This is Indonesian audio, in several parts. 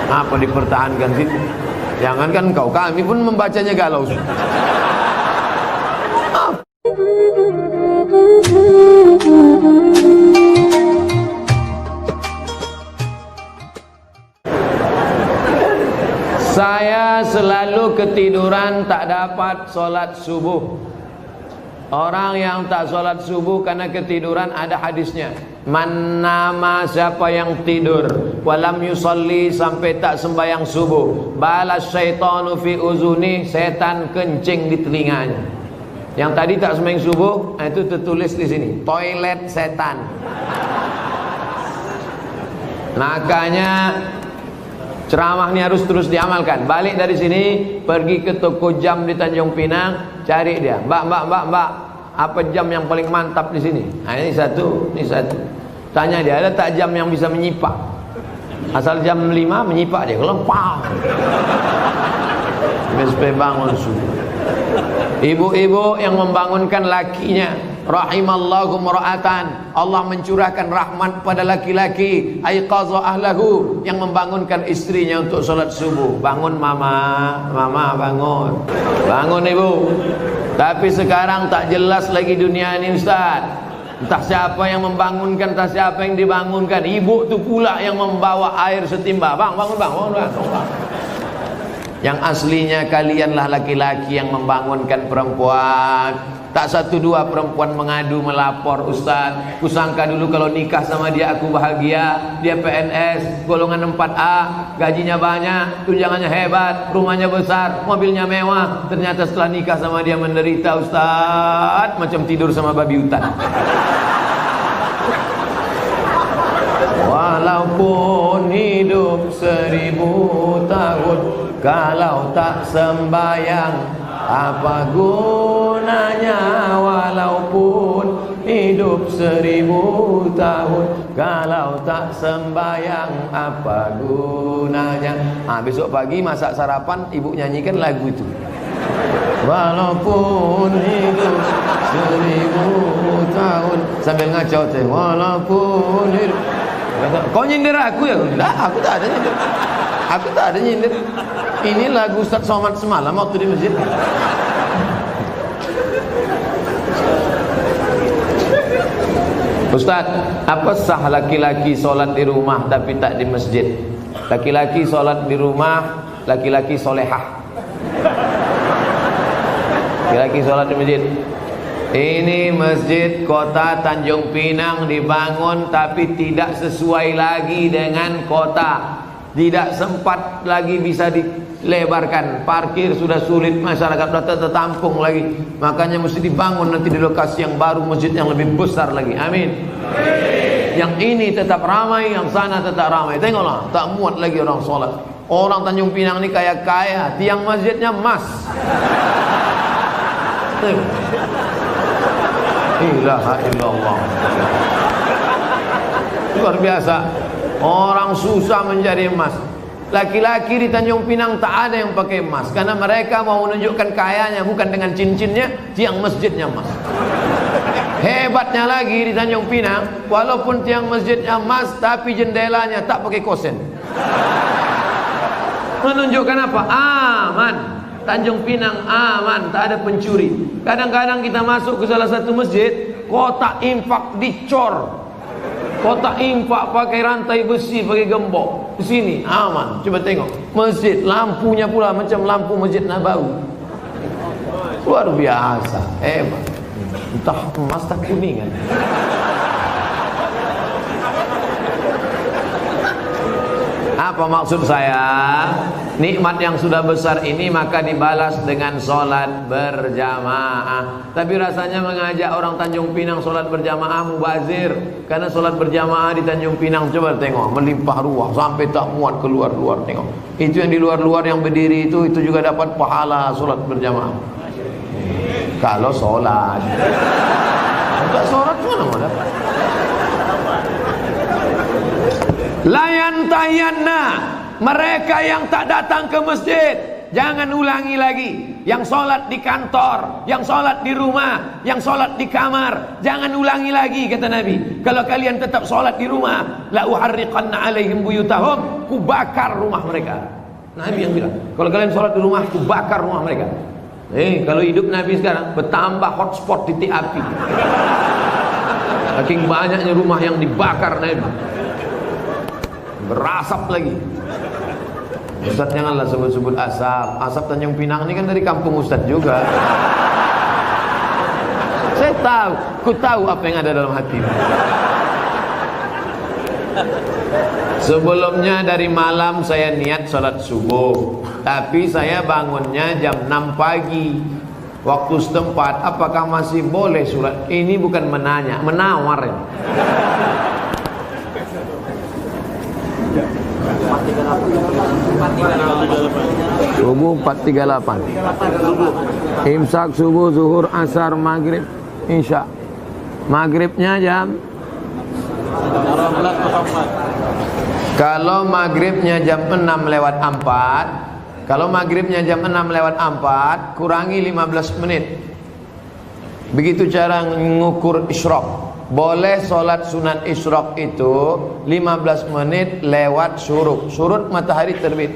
Apa dipertahankan sih? Jangankan kau, kami pun membacanya galau. Saya selalu ketiduran tak dapat sholat subuh. Orang yang tak sholat subuh karena ketiduran, ada hadisnya. Man nama, siapa yang tidur walam yusalli, sampai tak sembahyang subuh, balas syaitanu fi uzuni, setan kencing di telinganya. Yang tadi tak sembahyang subuh, itu tertulis di sini, toilet setan. Makanya ceramah ini harus terus diamalkan. Balik dari sini, pergi ke toko jam di Tanjung Pinang, cari dia. Mbak, apa jam yang paling mantap di sini? Nah, ini satu. Tanya dia, ada tak jam yang bisa menyipak? Asal jam 5 menyipak dia, kalau pang. Sampai bangun subuh. Ibu-ibu yang membangunkan lakinya, rahimallahu mra'atan, Allah mencurahkan rahmat pada laki-laki, aiqadha ahlahu, yang membangunkan istrinya untuk sholat subuh. Bangun mama bangun. Bangun ibu. Tapi sekarang tak jelas lagi dunia ini, Ustaz. Entah siapa yang membangunkan, entah siapa yang dibangunkan. Ibu tu pula yang membawa air setimba. Bangun. Yang aslinya kalianlah laki-laki yang membangunkan perempuan. Tak satu dua perempuan mengadu melapor, Ustaz, kusangka dulu kalau nikah sama dia aku bahagia. Dia PNS golongan 4A, gajinya banyak, tunjangannya hebat, rumahnya besar, mobilnya mewah. Ternyata setelah nikah sama dia menderita, Ustaz, macam tidur sama babi hutan. Walaupun hidup 1000 tahun, kalau tak sembayang apa gunanya? Walaupun hidup 1000 tahun, kalau tak sembayang apa gunanya? Besok pagi masak sarapan, ibu nyanyikan lagu itu. Walaupun hidup 1000 tahun, sambil ngacau teh. Walaupun hidup. Kau nyindir aku ya? Lah, aku tak ada nyindir. Ini lagu Ustaz Somad semalam waktu di masjid. Ustaz, apa sah laki-laki sholat di rumah tapi tak di masjid? Laki-laki sholat di rumah, laki-laki solehah. Laki-laki sholat di masjid. Ini masjid kota Tanjung Pinang dibangun tapi tidak sesuai lagi dengan kota. Tidak sempat lagi bisa dilebarkan. Parkir sudah sulit, masyarakat sudah tertampung lagi. Makanya mesti dibangun nanti di lokasi yang baru, masjid yang lebih besar lagi. Amin. Yang ini tetap ramai, yang sana tetap ramai. Tengoklah, tak muat lagi orang sholat. Orang Tanjung Pinang ini kaya-kaya, tiang masjidnya emas. Ilaha illallah. Luar biasa. Orang susah mencari emas. Laki-laki di Tanjung Pinang tak ada yang pakai emas, karena mereka mau menunjukkan kayanya bukan dengan cincinnya, tiang masjidnya emas. Hebatnya lagi di Tanjung Pinang, walaupun tiang masjidnya emas, tapi jendelanya tak pakai kosen. Menunjukkan apa? Aman. Tanjung Pinang aman, tak ada pencuri. Kadang-kadang kita masuk ke salah satu masjid, kotak infak dicor. Kotak infak pakai rantai besi, pakai gembok. Di sini aman. Coba tengok masjid, lampunya pula macam lampu Masjid Nabawi. Luar biasa, hebat. Entah emas tak kuningan. Apa maksud saya? Nikmat yang sudah besar ini maka dibalas dengan sholat berjamaah. Tapi rasanya mengajak orang Tanjung Pinang sholat berjamaah mubazir. Karena sholat berjamaah di Tanjung Pinang, coba tengok, melimpah ruah sampai tak muat keluar-luar. Tengok, itu yang di luar-luar yang berdiri itu juga dapat pahala sholat berjamaah. Kalau sholat, enggak sholat mana mau dapat? Layan tayanna, mereka yang tak datang ke masjid, jangan ulangi lagi. Yang sholat di kantor, yang sholat di rumah, yang sholat di kamar, jangan ulangi lagi, kata Nabi. Kalau kalian tetap sholat di rumah, la uharriqanna alaihim buyutahum, ku bakar rumah mereka. Nabi yang bilang, kalau kalian sholat di rumah, ku bakar rumah mereka. Kalau hidup Nabi sekarang bertambah hotspot titik api. Saking banyaknya rumah yang dibakar Nabi, berasap lagi. Ustaz janganlah sebut-sebut asap. Asap Tanjung Pinang ini kan dari kampung Ustaz juga. Saya tahu, ku tahu apa yang ada dalam hati. Sebelumnya dari malam saya niat sholat subuh, tapi saya bangunnya jam 6 pagi waktu setempat. Apakah masih boleh sholat? Ini bukan menanya, menawar ya. Subuh 4.38. Imsak subuh, zuhur, asar, maghrib, isya. Maghribnya jam, kalau maghribnya jam 6:04, kalau maghribnya jam 6:04, kurangi 15 menit. Begitu cara mengukur isyraq. Boleh sholat sunat isyraq itu 15 menit lewat syuruk. Syuruk matahari terbit.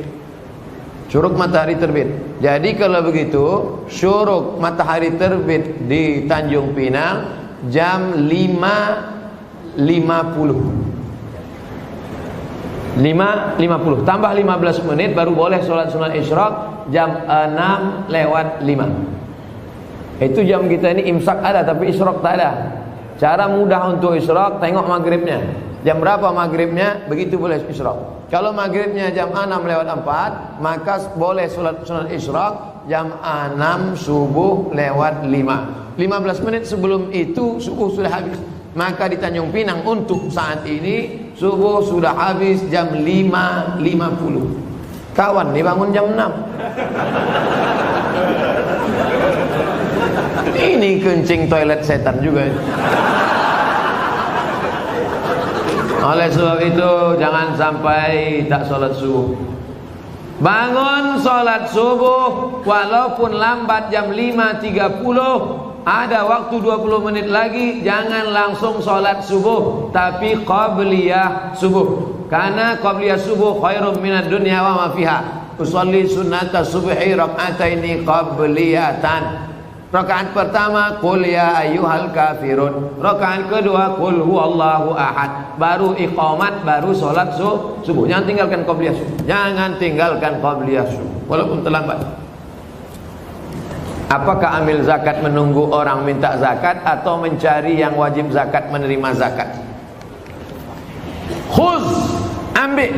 Syuruk matahari terbit. Jadi kalau begitu, syuruk matahari terbit di Tanjung Pinang jam 5.50 tambah 15 menit baru boleh sholat sunat isyraq jam 6:05. Itu jam kita ini imsak ada tapi isyraq tak ada. Cara mudah untuk isyraq, tengok maghribnya. Jam berapa maghribnya, begitu boleh isyraq. Kalau maghribnya jam 6:04, maka boleh sholat sunat isyraq jam 6 subuh lewat 5. 15 menit sebelum itu subuh sudah habis. Maka di Tanjung Pinang untuk saat ini subuh sudah habis jam 5.50. Kawan nih bangun jam 6. Ini kencing toilet setan juga. Oleh sebab itu jangan sampai tak sholat subuh. Bangun sholat subuh walaupun lambat jam 5.30, ada waktu 20 menit lagi, jangan langsung sholat subuh, tapi qabliyah subuh. Karena qabliyah subuh khairum minad dunya wa ma fiha. Usolli sunnata subhi rak'ataini qabliyatan. Rakaat pertama qul ya ayyuhal kafirun. Rakaat kedua qul huwallahu ahad. Baru iqamat, baru sholat subuh. Jangan tinggalkan qabliyah subuh. Jangan tinggalkan qabliyah subuh walaupun terlambat. Apakah ambil zakat menunggu orang minta zakat atau mencari yang wajib zakat menerima zakat? Khuz, ambil.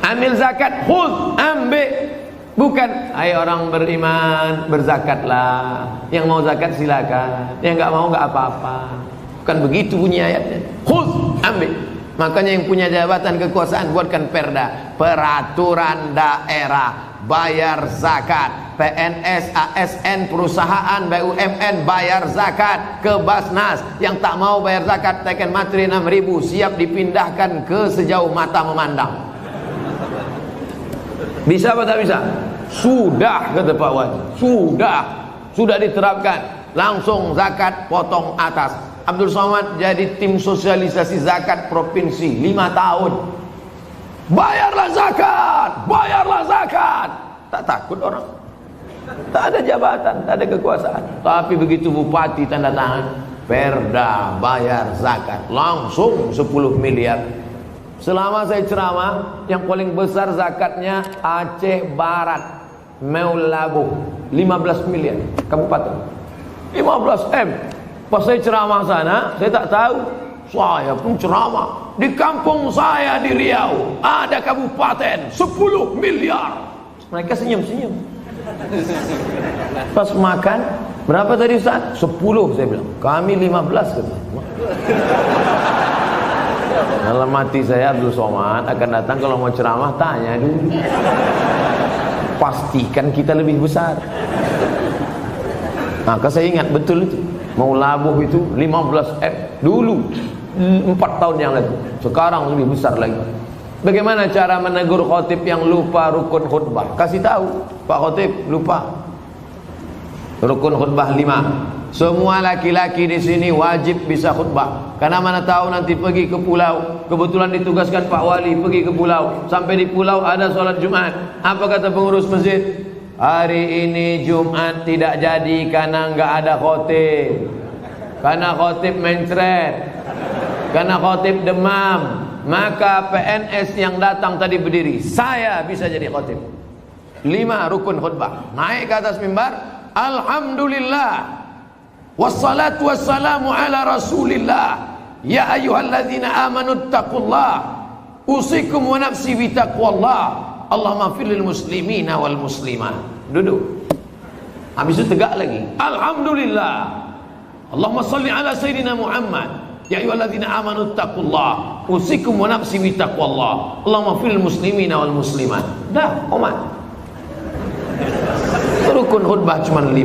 Ambil zakat, khuz, ambil. Bukan, hai orang beriman, berzakatlah. Yang mau zakat silakan, yang enggak mau enggak apa-apa. Bukan begitu bunyi ayatnya. Khuz, ambil. Makanya yang punya jabatan kekuasaan buatkan perda, peraturan daerah, bayar zakat. PNS, ASN, perusahaan, BUMN bayar zakat ke Basnas. Yang tak mau bayar zakat tekan materi 6.000, siap dipindahkan ke sejauh mata memandang. Bisa apa tak bisa? Sudah, kata Pak Wajib. Sudah diterapkan. Langsung zakat potong atas. Abdul Somad jadi tim sosialisasi zakat provinsi 5 tahun. Bayarlah zakat. Tak takut orang. Tak ada jabatan, tak ada kekuasaan. Tapi begitu bupati tanda tangan perda bayar zakat, langsung 10 miliar. Selama saya ceramah, yang paling besar zakatnya Aceh Barat, Meulabuh, 15 miliar kabupaten. 15 M. Pas saya ceramah sana, saya tak tahu. Saya pun ceramah di kampung saya di Riau ada kabupaten 10 miliar. Mereka senyum-senyum. Pas makan, berapa tadi Ustaz? 10 saya bilang. Kami 15 kata. Dalam hati saya Abdul Somad akan datang kalau mau ceramah tanya dulu. Pastikan kita lebih besar. Maka saya ingat betul itu. Mau labuh itu 15 M dulu 4 tahun yang lalu. Sekarang lebih besar lagi. Bagaimana cara menegur khotib yang lupa rukun khutbah? Kasih tahu, Pak Khotib lupa rukun khutbah 5. Semua laki-laki di sini wajib bisa khutbah. Karena mana tahu nanti pergi ke pulau, kebetulan ditugaskan Pak Wali pergi ke pulau. Sampai di pulau ada sholat Jumat. Apa kata pengurus masjid? Hari ini Jumat tidak jadi karena nggak ada khotib. Karena khotib mencret, karena khotib demam. Maka PNS yang datang tadi berdiri, saya bisa jadi khotib. 5 rukun khutbah. Naik ke atas mimbar, alhamdulillah wassalatu wassalamu ala rasulillah, ya ayyuhalladzina amanu taqullah, usikum wa nafsi bitaqwallah, Allahumma fil lil muslimina wal muslimat. Duduk. Habis itu tegak lagi, alhamdulillah, Allahumma salli ala sayyidina Muhammad, ya ayyuhalladzina amanu taqullah, usikum wa nafsi bitaqwallah, Allahumma fil muslimina wal muslimat. Dah, komat. Rukun khutbah cuma 5.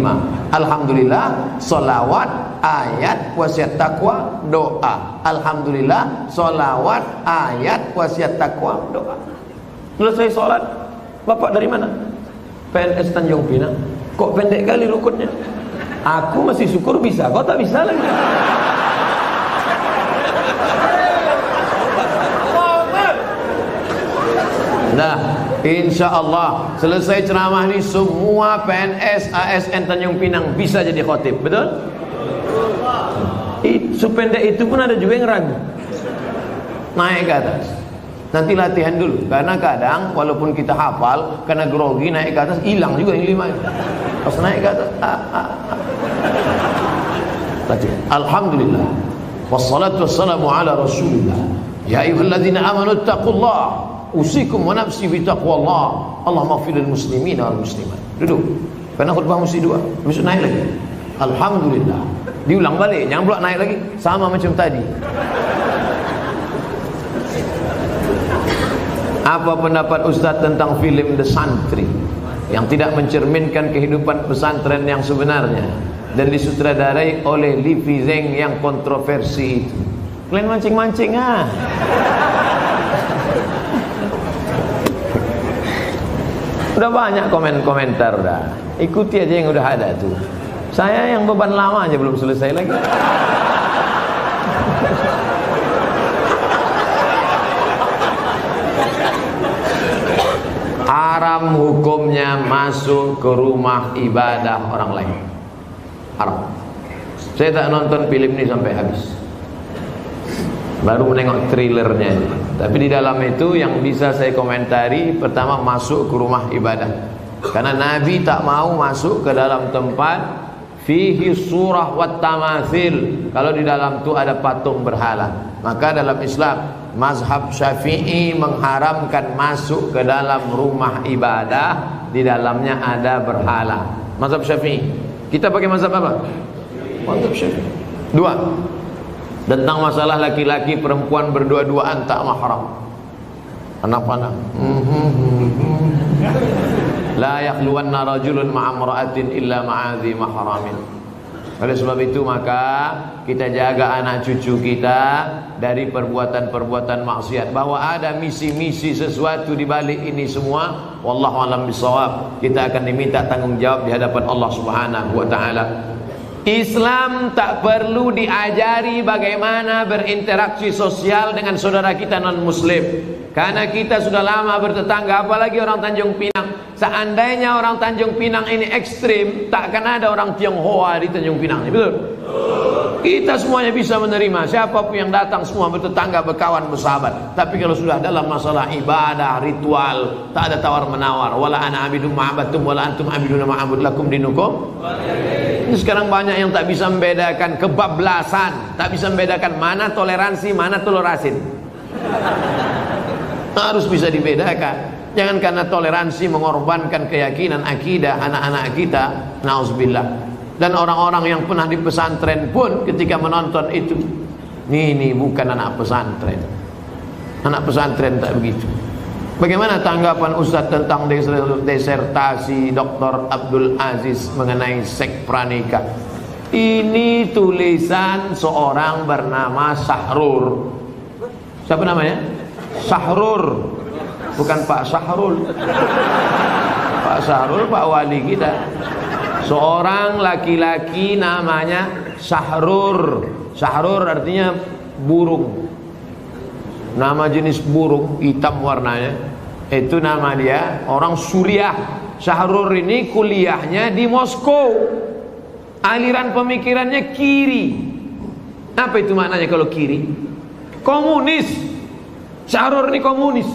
Alhamdulillah, solawat, ayat, wasiat takwa, doa. Alhamdulillah, solawat, ayat, wasiat takwa, doa. Selesai sholat, Bapak dari mana? PNS Tanjung Pinang. Kok pendek kali rukunnya? Aku masih syukur bisa, kau tak bisa lagi. Nah, insya Allah selesai ceramah ini semua PNS ASN Tanjung Pinang bisa jadi khotib, betul? Sependek itu pun ada juga yang ragu. Naik ke atas, nanti latihan dulu, karena kadang walaupun kita hafal, karena grogi naik ke atas hilang juga yang 5. Pas naik ke atas, latihan. Alhamdulillah, wassalatu wassalamu ala rasulillah, ya ayyuhalladzina amanu taqullah, usikum wa nafsi bitaqwallah, Allahumma fil muslimina wal muslimat. Duduk. Karena khutbah mesti 2. Besok naik lagi. Alhamdulillah. Diulang balik, jangan pula naik lagi sama macam tadi. Apa pendapat Ustaz tentang film The Santri yang tidak mencerminkan kehidupan pesantren yang sebenarnya dan disutradarai oleh Livi Zeng yang kontroversi itu? Kalian mancing-mancing ah. Udah banyak komentar dah. Ikuti aja yang udah ada tuh. Saya yang beban lama aja belum selesai lagi. Haram hukumnya masuk ke rumah ibadah orang lain. Haram. Saya tak nonton film ini sampai habis. Baru menengok trailernya. Tapi di dalam itu yang bisa saya komentari, pertama masuk ke rumah ibadah. Karena Nabi tak mau masuk ke dalam tempat fihi surah wat tamathil, kalau di dalam itu ada patung berhala. Maka dalam Islam mazhab Syafi'i mengharamkan masuk ke dalam rumah ibadah di dalamnya ada berhala. Mazhab Syafi'i. Kita pakai mazhab apa? Mazhab Syafi'i. 2. Tentang masalah laki-laki perempuan berdua-duaan tak mahram. Anak panah. La yakhluwanna rajulun ma'amra'atin illa ma'adhi mahramin. Oleh sebab itu maka kita jaga anak cucu kita dari perbuatan-perbuatan maksiat. Bahwa ada misi-misi sesuatu di balik ini semua, wallahu a'lam bishawab. Kita akan diminta tanggung jawab di hadapan Allah Subhanahu wa taala. Islam tak perlu diajari bagaimana berinteraksi sosial dengan saudara kita non muslim, karena kita sudah lama bertetangga, apalagi orang Tanjung Pinang. Seandainya orang Tanjung Pinang ini ekstrim, tak akan ada orang Tionghoa di Tanjung Pinang, betul? Kita semuanya bisa menerima, siapapun yang datang semua bertetangga, berkawan, bersahabat. Tapi kalau sudah dalam masalah ibadah, ritual, tak ada tawar menawar. Wala ana abidum ma'abatum wala antum abiduna ma'abud lakum dinukum. Ini sekarang banyak yang tak bisa membedakan kebablasan, tak bisa membedakan mana toleransi, mana tolerasin. Harus bisa dibedakan. Jangan karena toleransi mengorbankan keyakinan akidah anak-anak kita. Nauzubillah. Dan orang-orang yang pernah di pesantren pun ketika menonton itu, ini bukan anak pesantren. Anak pesantren tak begitu. Bagaimana tanggapan Ustaz tentang disertasi Dr. Abdul Aziz mengenai seks pranikah? Ini tulisan seorang bernama Sahrur. Siapa namanya? Sahrur, bukan Pak Sahrul. Pak Sahrul Pak wali kita. Seorang laki-laki namanya Sahrur. Sahrur artinya burung. Nama jenis burung, hitam warnanya. Itu nama dia, orang Suriah. Sahrur ini kuliahnya di Moskow. Aliran pemikirannya kiri. Apa itu maknanya kalau kiri? Komunis. Sahrur ini komunis.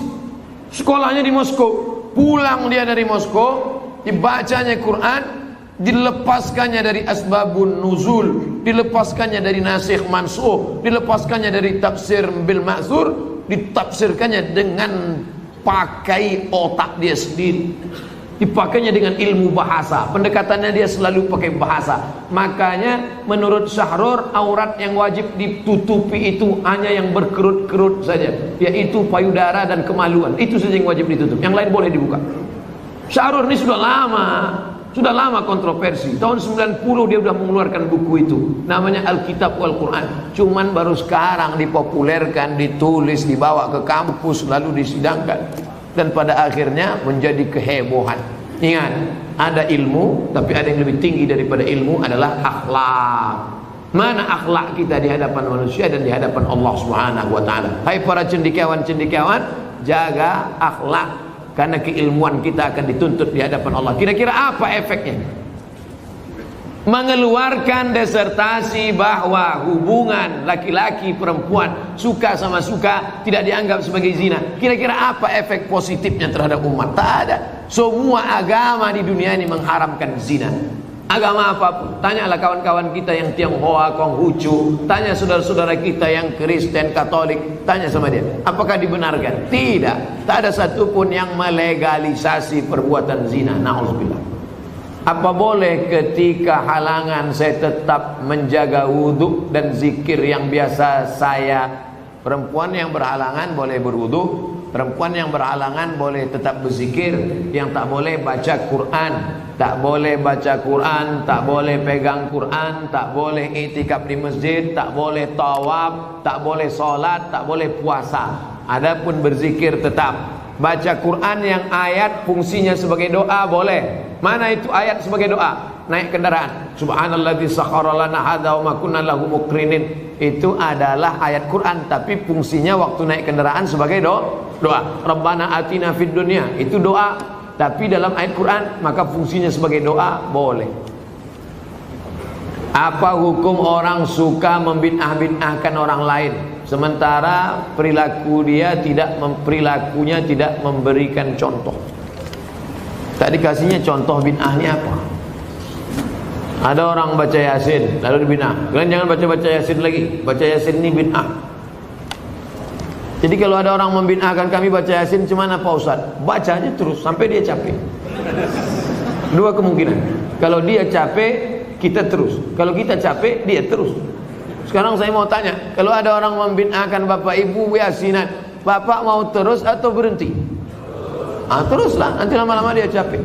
Sekolahnya di Moskow. Pulang dia dari Moskow, dibacanya Quran, dilepaskannya dari asbabun nuzul, dilepaskannya dari nasikh mansukh, dilepaskannya dari tafsir bil ma'thur, ditafsirkannya dengan pakai otak dia sendiri, dipakainya dengan ilmu bahasa. Pendekatannya dia selalu pakai bahasa. Makanya menurut Sahrur, aurat yang wajib ditutupi itu hanya yang berkerut-kerut saja, yaitu payudara dan kemaluan. Itu saja yang wajib ditutup, yang lain boleh dibuka. Sahrur ini sudah lama kontroversi. Tahun 90 dia sudah mengeluarkan buku itu, namanya Alkitab wal Quran. Cuman baru sekarang dipopulerkan, ditulis, dibawa ke kampus, lalu disidangkan, dan pada akhirnya menjadi kehebohan. Ingat, ada ilmu, tapi ada yang lebih tinggi daripada ilmu, adalah akhlak. Mana akhlak kita di hadapan manusia dan di hadapan Allah Subhanahu wa taala. Hai para cendekiawan, jaga akhlak, karena keilmuan kita akan dituntut di hadapan Allah. Kira-kira apa efeknya? Mengeluarkan disertasi bahwa hubungan laki-laki perempuan, suka sama suka, tidak dianggap sebagai zina. Kira-kira apa efek positifnya terhadap umat? Tak ada. Semua agama di dunia ini mengharamkan zina. Agama apapun. Tanyalah kawan-kawan kita yang Tionghoa, Konghucu, tanya saudara-saudara kita yang Kristen, Katolik, tanya sama dia, apakah dibenarkan? Tidak. Tak ada satupun yang melegalisasi perbuatan zina. Na'udzubillah. Apa boleh ketika halangan saya tetap menjaga wudhu dan zikir yang biasa saya? Perempuan yang berhalangan boleh berwudhu, perempuan yang berhalangan boleh tetap berzikir. Yang tak boleh baca Quran, tak boleh baca Quran, tak boleh pegang Quran, tak boleh i'tikaf di masjid, tak boleh tawaf, tak boleh sholat, tak boleh puasa. Adapun berzikir tetap. Baca Quran yang ayat fungsinya sebagai doa boleh. Mana itu ayat sebagai doa? Naik kendaraan, subhanalladzi sakhkhara lana hadza wa ma kunna lahu muqrinin. Itu adalah ayat Quran, tapi fungsinya waktu naik kendaraan sebagai doa. Rabbana atina fid dunya, itu doa, tapi dalam ayat Quran maka fungsinya sebagai doa boleh. Apa hukum orang suka membid'ah-bid'ahkan orang lain, sementara perilakunya tidak memberikan contoh? Tak dikasihnya contoh bid'ahnya apa? Ada orang baca Yasin lalu dibid'ah. Kalian jangan baca Yasin lagi. Baca Yasin ini bid'ah. Jadi kalau ada orang membid'ahkan kami baca Yasin, cuman apa Ustaz? Baca aja terus sampai dia capek. Dua kemungkinan. Kalau dia capek, kita terus. Kalau kita capek, dia terus. Sekarang saya mau tanya, kalau ada orang membid'ahkan Bapak Ibu Yasinan, Bapak mau terus atau berhenti? Teruslah, nanti lama-lama dia capek.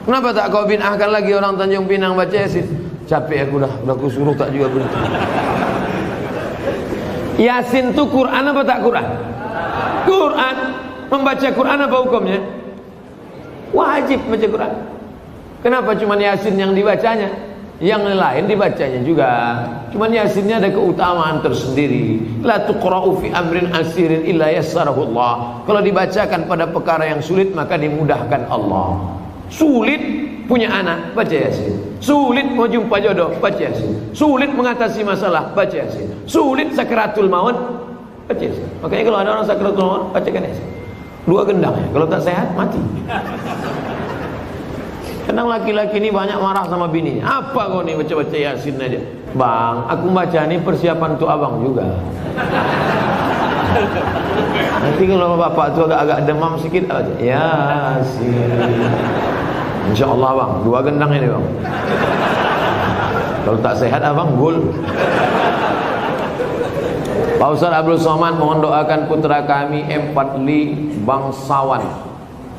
Kenapa tak kau bid'ahkan lagi orang Tanjung Pinang baca Yasin? Capek aku dah aku suruh tak juga berhenti. Yasin itu Quran apa tak Quran? Quran. Membaca Quran apa hukumnya? Wajib baca Quran. Kenapa cuma Yasin yang dibacanya? Yang lain dibacanya juga. Cuman Yasinnya ada keutamaan tersendiri. La tuqra'u fi amrin asirin illa yassarahu Allah. Kalau dibacakan pada perkara yang sulit maka dimudahkan Allah. Sulit punya anak, baca Yasin. Sulit mau jumpa jodoh, baca Yasin. Sulit mengatasi masalah, baca Yasin. Sulit sakratul maut, baca Yasin. Makanya kalau ada orang sakratul maut, bacakan Yasin. Dua gendang ya. Kalau tak sehat mati. Kadang laki-laki ini banyak marah sama bininya. Apa kau nih baca-baca Yasin aja? Bang, aku baca ini persiapan untuk abang juga. Nanti kalau bapak tu agak-agak demam sikit aja, Yasin. Insya Allah bang, dua gendang ini bang. Kalau tak sehat abang gul. Pak Ustaz Abdul Somad mohon doakan putra kami Empatli bangsawan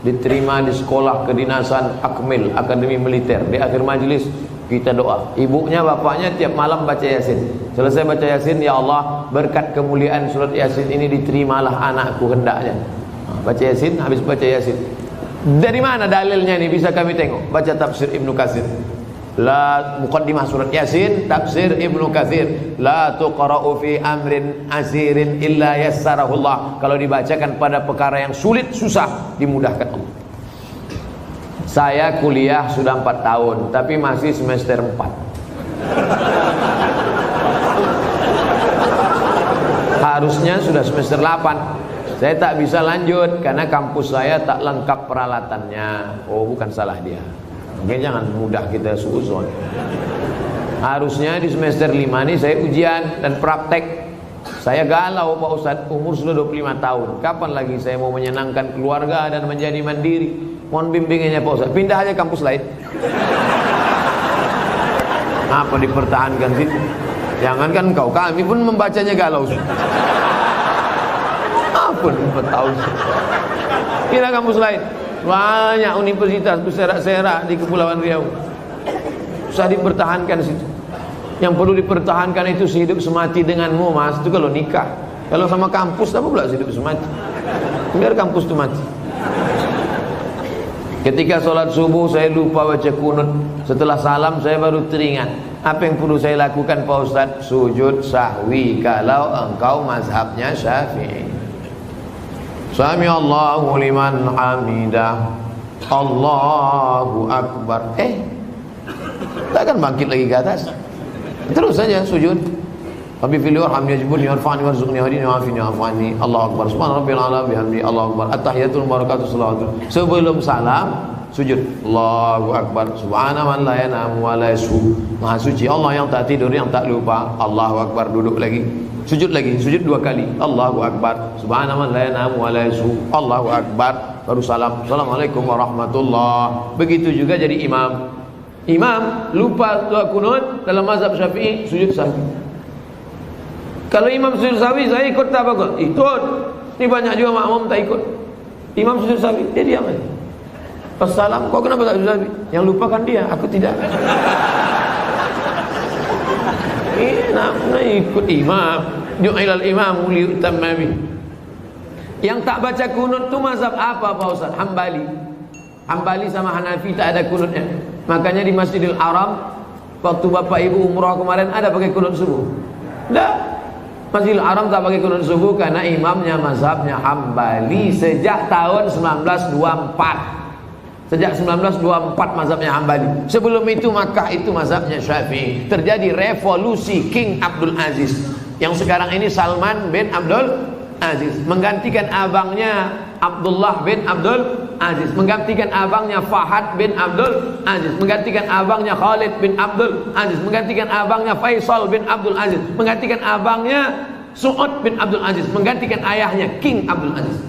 diterima di sekolah kedinasan Akmil Akademi Militer. Di akhir majlis kita doa. Ibunya, bapaknya tiap malam baca Yasin. Selesai baca Yasin, ya Allah, berkat kemuliaan surat Yasin ini diterimalah anakku hendaknya. Baca Yasin, habis baca Yasin. Dari mana dalilnya ini bisa kami tengok? Baca tafsir Ibnu Katsir. La muqaddimah surat Yasin, tafsir Ibnu Katsir. La tuqra'u fi amrin asirin illa yassarahullah. Kalau dibacakan pada perkara yang sulit, susah, dimudahkan Allah. Saya kuliah sudah 4 tahun, tapi masih semester 4. Harusnya sudah semester 8. Saya tak bisa lanjut karena kampus saya tak lengkap peralatannya. Oh, bukan salah dia. Oke, jangan mudah kita suuzon. Harusnya di semester 5 ini saya ujian dan praktek. Saya galau Pak Ustadz, umur sudah 25 tahun. Kapan lagi saya mau menyenangkan keluarga dan menjadi mandiri? Mohon bimbingannya Pak Ustadz. Pindah aja kampus lain. Apa dipertahankan sih? Jangankan kau, kami pun membacanya galau. Apa 4 tahun? Pindah kampus lain. Banyak universitas berserak-serak di Kepulauan Riau. Susah dipertahankan situ. Yang perlu dipertahankan itu sehidup semati denganmu, Mas. Itu kalau nikah. Kalau sama kampus apa pula sehidup semati? Biar kampus itu mati. Ketika sholat subuh saya lupa baca kunut. Setelah salam saya baru teringat. Apa yang perlu saya lakukan Pak Ustaz? Sujud sahwi kalau engkau mazhabnya Syafi'i. Sami Allahu liman hamidah. Allahu Akbar. Takkan bangkit lagi ke atas. Terus saja sujud. Rabbi fili warhamni wajburni warfa'ni warzuqni wahdini wa'afini wa'afani. Allahu Akbar. Subhana rabbil a'la bihamdi. Allahu Akbar. At-tahiyatul barakatuh salawatu. Sebelum salam sujud. Allahu Akbar. Subhana man la yanamu wa la yashu. Maha suci Allah yang tak tidur, yang tak lupa. Allahu Akbar. Duduk lagi. Sujud lagi. Sujud 2 kali. Allahu Akbar. Subhana man la yanamu wa la yashu. Allahu Akbar. Baru salam. Assalamualaikum warahmatullah. Begitu juga jadi imam. Imam lupa doa kunut dalam mazhab Syafi'i, sujud sahwi. Kalau imam sujud sahwi, saya ikut tak apa? Ikut. Ini banyak juga makmum tak ikut. Imam sujud sahwi, dia diam aja. Pas salam, kau kenapa tak sujud sahwi? Yang lupakan dia, aku tidak. Ini nak ikut imam. Ju'ilal imam liyutamma bih. Yang tak baca kunut tu mazhab apa Pak Ustaz? Hambali. Hambali sama Hanafi tak ada kunutnya. Makanya di Masjidil Haram waktu bapak ibu umrah kemarin ada pakai kunut subuh. Tidak. Masjidil Haram tak pakai kunut subuh karena imamnya mazhabnya Hambali sejak tahun 1924. Sejak 1924 mazhabnya Hambali. Sebelum itu Makkah itu mazhabnya Syafi'i. Terjadi revolusi King Abdul Aziz. Yang sekarang ini Salman bin Abdul Aziz menggantikan abangnya Abdullah bin Abdul Aziz, menggantikan abangnya Fahad bin Abdul Aziz, menggantikan abangnya Khalid bin Abdul Aziz, menggantikan abangnya Faisal bin Abdul Aziz, menggantikan abangnya Su'ud bin Abdul Aziz, menggantikan ayahnya King Abdul Aziz.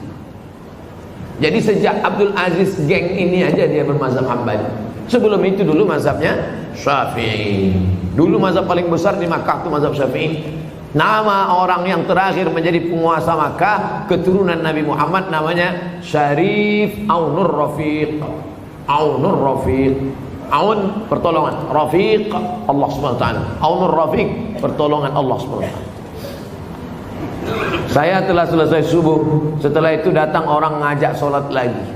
Jadi sejak Abdul Aziz geng ini aja dia bermazhab Hambali. Sebelum itu dulu mazhabnya Syafi'i. Dulu mazhab paling besar di Makkah itu mazhab Syafi'i. Nama orang yang terakhir menjadi penguasa Makkah keturunan Nabi Muhammad namanya Syarif Aunur Rafiq. Aunur Rafiq. Aun pertolongan, Rafiq Allah SWT. Aunur Rafiq pertolongan Allah SWT. Saya telah selesai subuh. Setelah itu datang orang ngajak solat lagi.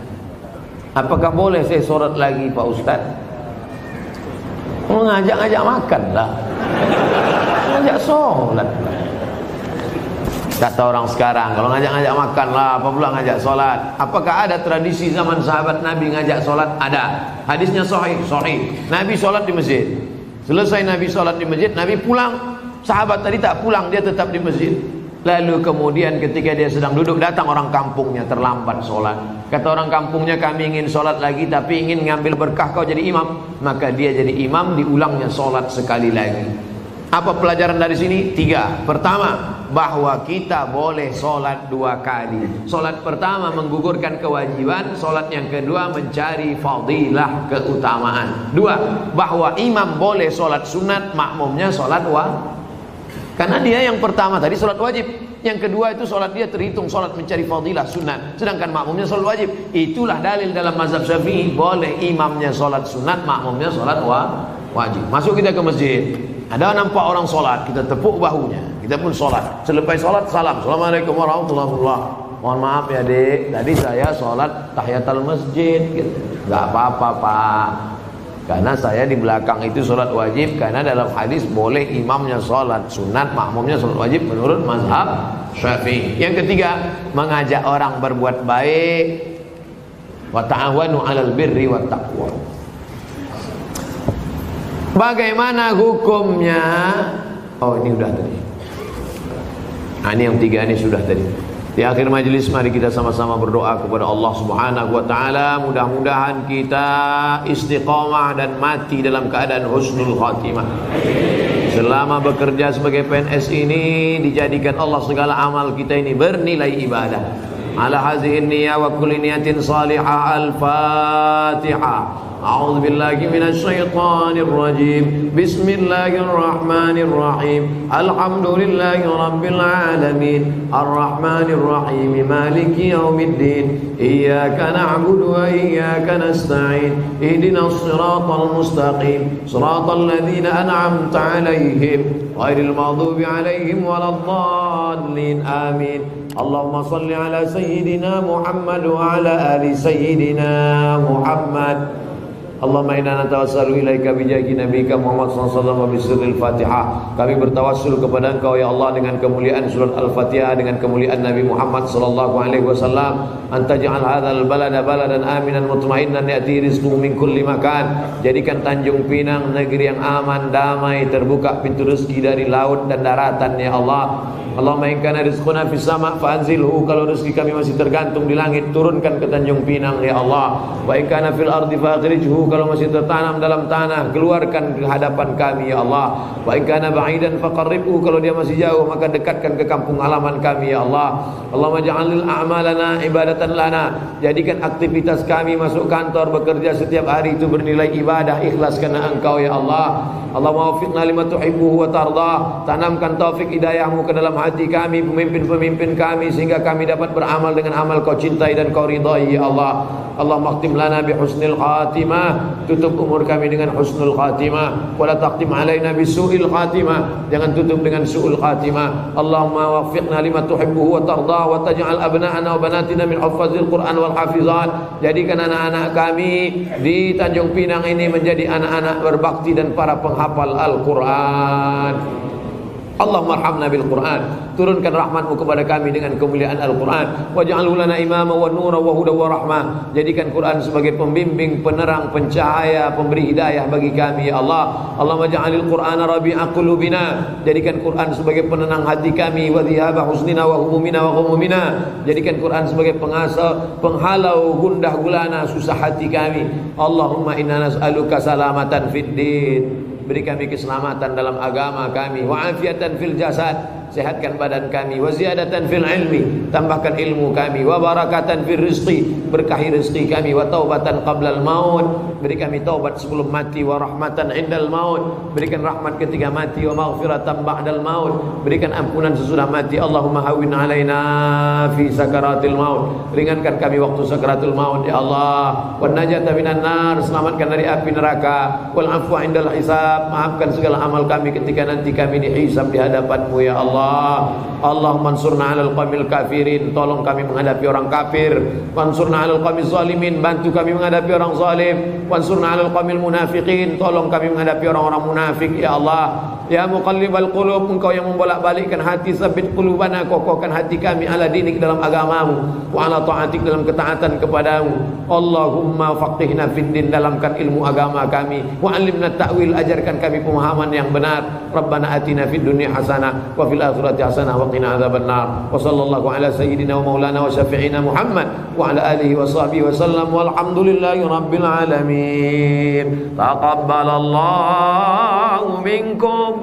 Apakah boleh saya solat lagi Pak Ustaz? Ngajak-ngajak makan lah. Ngajak sholat. Kata orang sekarang, kalau ngajak-ngajak makan lah, apa pula ngajak sholat? Apakah ada tradisi zaman sahabat Nabi ngajak sholat? Ada. Hadisnya sahih. Nabi sholat di masjid. Selesai Nabi sholat di masjid, Nabi pulang. Sahabat tadi tak pulang, dia tetap di masjid. Lalu kemudian ketika dia sedang duduk, datang orang kampungnya terlambat sholat. Kata orang kampungnya, kami ingin sholat lagi tapi ingin ngambil berkah kau jadi imam. Maka dia jadi imam, diulangnya sholat sekali lagi. Apa pelajaran dari sini? 3. Pertama, bahwa kita boleh sholat 2 kali. Sholat pertama menggugurkan kewajiban. Sholat yang kedua mencari fadilah, keutamaan. 2. Bahwa imam boleh sholat sunat, makmumnya sholat karena dia yang pertama tadi sholat wajib. Yang kedua itu sholat dia terhitung sholat mencari fadilah, sunat. Sedangkan makmumnya sholat wajib. Itulah dalil dalam mazhab Syafi'i. Boleh imamnya sholat sunat, makmumnya sholat wajib. Masuk kita ke masjid, ada nampak orang solat, kita tepuk bahunya, kita pun solat. Selepas solat salam, Assalamualaikum warahmatullahi wabarakatuh. Mohon maaf ya dek, tadi saya solat tahiyatul masjid gitu. Gak apa-apa pak, karena saya di belakang itu solat wajib. Karena dalam hadis boleh imamnya solat sunat, makmumnya solat wajib menurut mazhab Syafi'i. Yang ketiga, mengajak orang berbuat baik. Wa ta'awanu 'alal birri wat taqwa. Bagaimana hukumnya? Oh, ini sudah tadi. Nah, ini yang tiga ini sudah tadi. Di akhir majelis mari kita sama-sama berdoa kepada Allah Subhanahu wa taala, mudah-mudahan kita istiqamah dan mati dalam keadaan husnul khatimah. Selama bekerja sebagai PNS ini dijadikan Allah segala amal kita ini bernilai ibadah. Ala hazihi niyyah wa kulli niyatin salihah. Al-Fatihah. A'udzu billahi minasy syaithanir rajim. Bismillahirrahmanirrahim. Alhamdulillahi rabbil alamin. Arrahmanir rahim. Maliki yaumiddin. Iyyaka na'budu wa iyyaka nasta'in. Ihdinas siratal mustaqim. Siratal ladzina an'amta 'alaihim ghairil maghdubi 'alaihim waladdallin. Amin. Allahumma shalli ala sayyidina Muhammad wa ala ali sayyidina Muhammad. Allahumma inna natawassalu ilaika bijahi nabiyika Muhammad sallallahu alaihi wasallam bisirril Fatihah. Kami bertawassul kepada Engkau ya Allah dengan kemuliaan surat Al-Fatihah, dengan kemuliaan Nabi Muhammad sallallahu alaihi wasallam. Anta ja'al hadzal balada baladan aminan mutmainnan ya'ti rizquhu min kulli makan. Jadikan Tanjung Pinang negeri yang aman, damai, terbuka pintu rezeki dari laut dan daratan ya Allah. Allahumma in kana rizquna fis sama' fa'anzilhu. Kalau rezeki kami masih tergantung di langit, turunkan ke Tanjung Pinang ya Allah. Wa in kana fil ardi fa'akhrijhu. Kalau masih tertanam dalam tanah, keluarkan ke hadapan kami ya Allah. Wa in kana ba'idan faqarribhu. Kalau dia masih jauh, maka dekatkan ke kampung halaman kami ya Allah. Allahumma ja'alil a'malana ibadatan lana. Jadikan aktivitas kami masuk kantor, bekerja setiap hari itu bernilai ibadah, ikhlas karena Engkau ya Allah. Allahumma waffiqna lima tuhibbuhu wa tardah. Tanamkan taufik hidayahmu ke dalam hati kami, pemimpin-pemimpin kami, sehingga kami dapat beramal dengan amal Kau cintai dan Kau ridhai ya Allah. Allahumma khtim lana bi husnil khatimah. Tutup umur kami dengan husnul khatimah. Wa la taqtim alaina bi su'il khatimah. Jangan tutup dengan su'ul khatimah. Allahumma waffiqna lima tuhibbuhu wa tardah wa taj'al abna'ana wa banatina min huffazil Qur'an wal hafizat. Jadikan anak-anak kami di Tanjung Pinang ini menjadi anak-anak berbakti dan para penghafal Al-Qur'an. Allahumma arhamna bil Qur'an. Turunkan rahmatmu kepada kami dengan kemuliaan Al-Quran. Waj'alhu lana imama wa nura wa huda wa rahmah. Jadikan Quran sebagai pembimbing, penerang, pencahaya, pemberi hidayah bagi kami ya Allah. Allahumma ja'alil Qur'ana rabi'a qulubina. Jadikan Quran sebagai penenang hati kami, wa dhihaba husnina wa humumina wa humumina. Jadikan Quran sebagai penghalau gundah gulana susah hati kami. Allahumma inna nas'aluka salamatan fid din. Beri kami keselamatan dalam agama kami, wa afiatan fil jasad, sehatkan badan kami, wa ziyadatan fil ilmi, tambahkan ilmu kami, wa barakatan fil rizqi, berkahi rezeki kami, wa taubatan qablal maut, beri kami taubat sebelum mati, wa rahmatan indal maut, berikan rahmat ketika mati, wa maghfiratan ba'dal maut, berikan ampunan sesudah mati. Allahumma hawwin alaina fi sakaratil maut, ringankan kami waktu sakaratul maut ya Allah. Wan najata minan nar, selamatkan dari api neraka. Wal afwa indal hisab, maafkan segala amal kami ketika nanti kami dihisab di hadapan-Mu ya Allah. Allahumma ansurna 'alal qawmil kafirin, tolong kami menghadapi orang kafir. Wansurna 'alal qawmiz zalimin, bantu kami menghadapi orang zalim. Wansurna 'alal qawmil munafiqin, tolong kami menghadapi orang-orang munafik ya Allah. Ya muqallibal qulub, Engkau yang membolak-balikkan hati, sabit qulubana, kokohkan hati kami ala dinik dalam agamamu, wa ala ta'atik dalam ketaatan kepadamu. Allahumma faqihna fid din, dalamkan ilmu agama kami, wa 'allimna ta'wil, ajarkan kami pemahaman yang benar. Rabbana atina fid dunya hasanah wa fil akhirati hasanah wa qina adzabannar. Wa sallallahu ala sayyidina wa maulana wa syafi'ina Muhammad wa ala alihi wa sahbihi wa sallam, walhamdulillahi rabbil alamin. Taqabbalallahu minkum